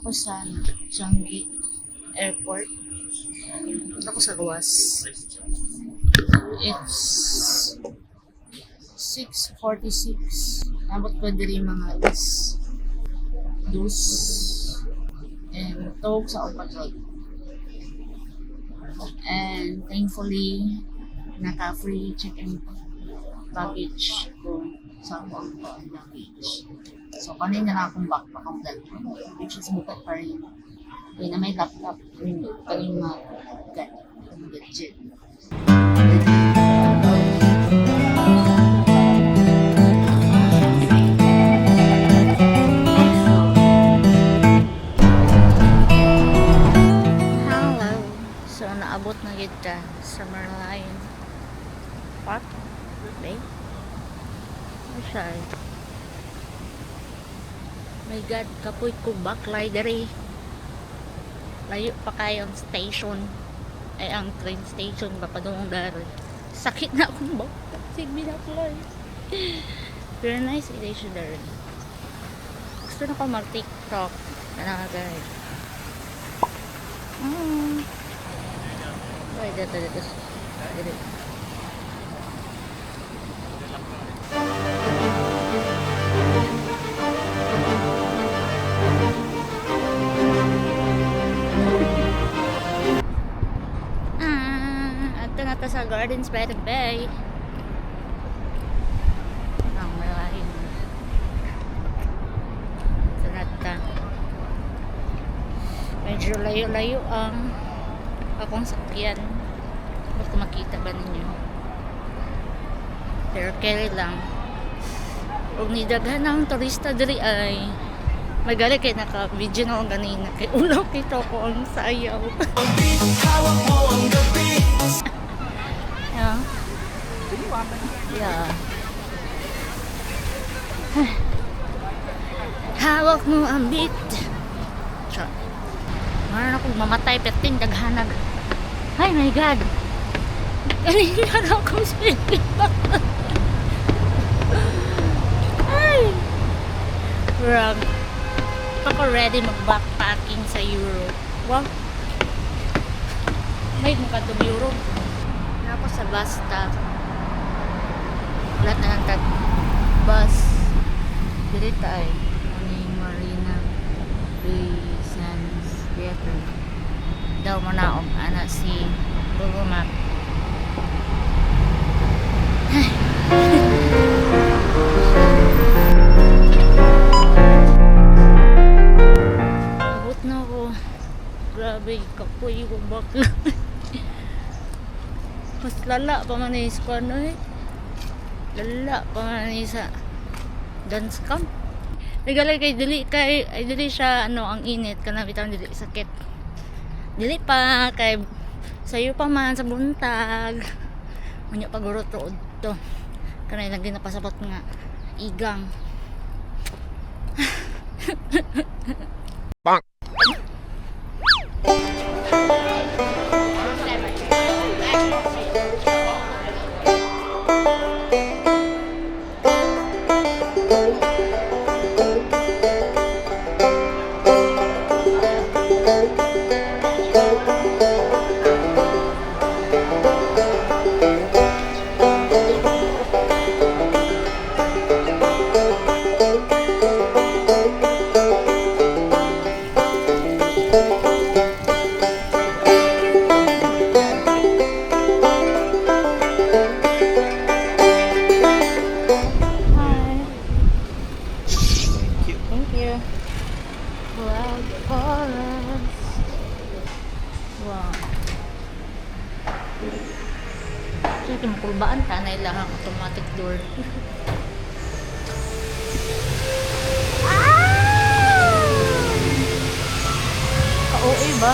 ako sa Changi Airport. Ako sa Ruas. It's 6:46. Abot ko diri mga alas 2. And tawag sa Opatod. And thankfully, naka-free check-in baggage ko sa akong luggage. So, kanina na akong backpack ang vlog, which is bukat pa rin. Kaya na may laptop, kaling mga gadget. Hello! So, naabot na kita sa Merlion Park. Bay? Ano siya eh? My God, kapoy ko baklay dari. Layo pa kayo ang station. Ay, ang train station. Papadungong dari. Sakit na akong baklay. Sige, baklay. Very nice station dari. Gusto na ko mag-tiktok. Nanagay. Ay, dito. Dito. Sa Gardens by the Bay ang malalim Sanata. Medyo layo-layo ang akong sakyan. Basta makita ba ninyo, pero carry lang. Huwag nidaghan ang turista diri ay magali kay naka-video na ako ganina kay ulaw kita ko ang sayaw. Yeah. Hawak mo ang beat. Char. Maran akong mamatay peting daghanag. Ay my God. Kanina na akong speeding. Ay. Rag. Ako ready mag-backpacking sa Europe. Wow. May mukha to Europe. Ako sa bus stop. Lahat na lang bus. Dili tayo. Marina Bay Sands Theater. Daw mo na ako. Ana si Google Map. Abot na ako. Grabe. Kapoy ko bakla. Mas lala pa man is ko ano eh. Lala pa man sa dance camp. Nagalay kay dili siya ano ang init kana bitaw dili sakit. Dili pa kay sayo pa man sa buntag. Unya pagurot rood to. Kanay lang din napasabot nga igang. Bang. Sige, makulbaan ka na ilang automatic door. Ka-OA ba?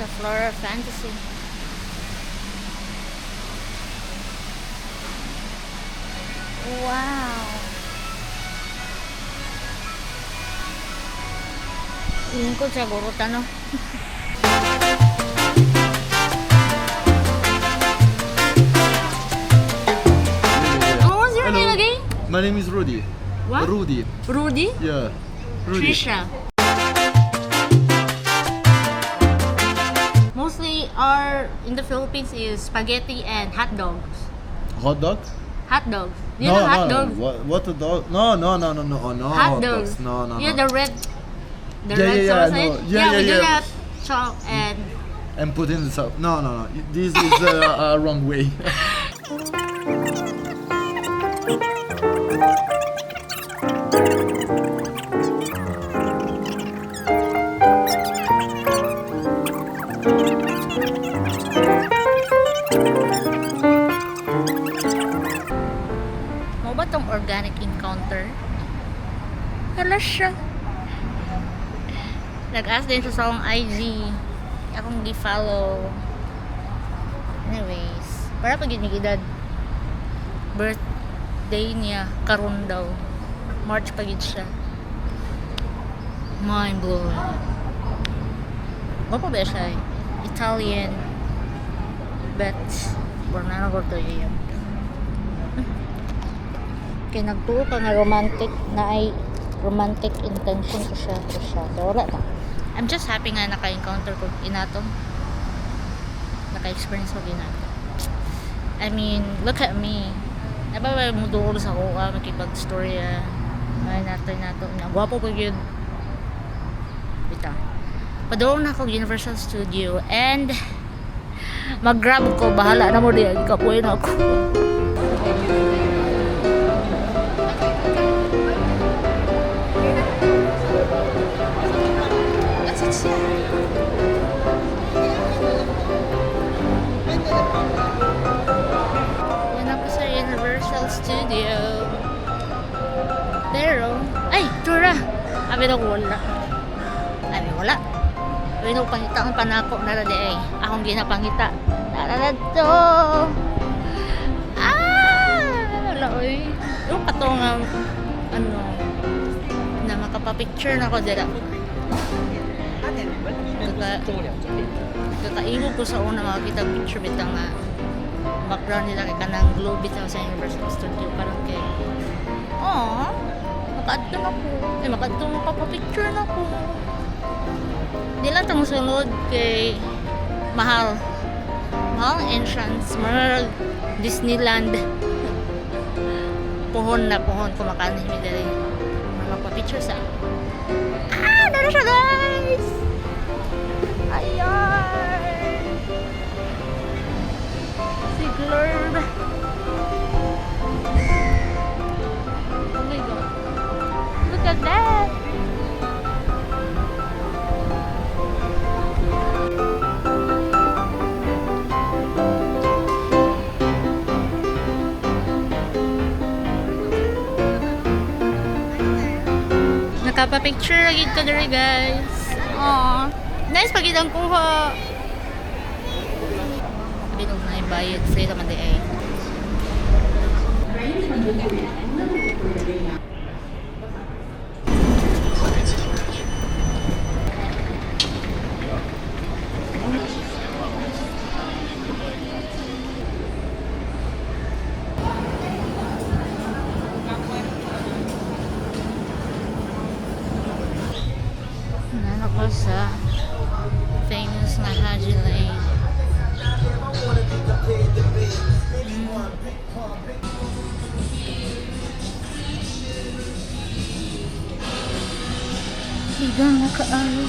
sa Flora Fantasy. Wow! Lingkod sa Boruta, no? What's your name again? My name is Rudy. What? Rudy. Rudy? Yeah. Rudy. Trisha. Mostly our in the Philippines is spaghetti and hot dogs. Hot dog? Hot dogs. You know hot dogs? What a dog? No. Oh, no. Hot dogs. No. Yeah, the red. The Yeah, red yeah, sauce. I know. Right? Yeah, we do yeah. that. Chop and And put in the sauce. No. This is wrong way. mo ba tong organic encounter? Hala siya. Nag-ask din siya sa akong IG. Akong gi-follow. Anyways, para pag ginigidad birthday niya karon daw. March pagid siya. Mind blowing. What ba siya? Italian. But wala na ko to yun. Kaya nagtuo ka nga romantic na ay romantic intention ko siya pero siya wala na. I'm just happy nga naka-encounter ko inato, naka-experience ko ginato. I mean, look at me, nababa mo doon sa kuha makipag-storya ay nato na gwapo po yun bita padulong na ako Universal Studio and mag-grab ko, bahala na mo diyan kapuin ako. Yan ako sa Universal Studio. Pero, ay, tura! Abi na wala. Abi wala. Abi na pangita ang panako na rade ay. Akong ginapangita. Nararad to. Wala oy. Yung kato nga, na makapapicture na ko dira. Kakaimog ko sa una makakita picture bitang nga background nila kay kanang globe bitaw sa Universal Studio parang kay makaadto na ko makaadto mapapapicture na ko nila tang sunod kay mahal ang entrance mahal Disneyland puhon kumakanin mi dali mapapicture sa dala siya guys. Ayan. Si Glurb. Oh my god. Look at that. Nakapa-picture lagi ko dere guys. Aww. Nice pag itang kuha. Binog na ibayad sa'yo naman di ay. Nana ko sa famous na Haji Lane. Higang na kaayo.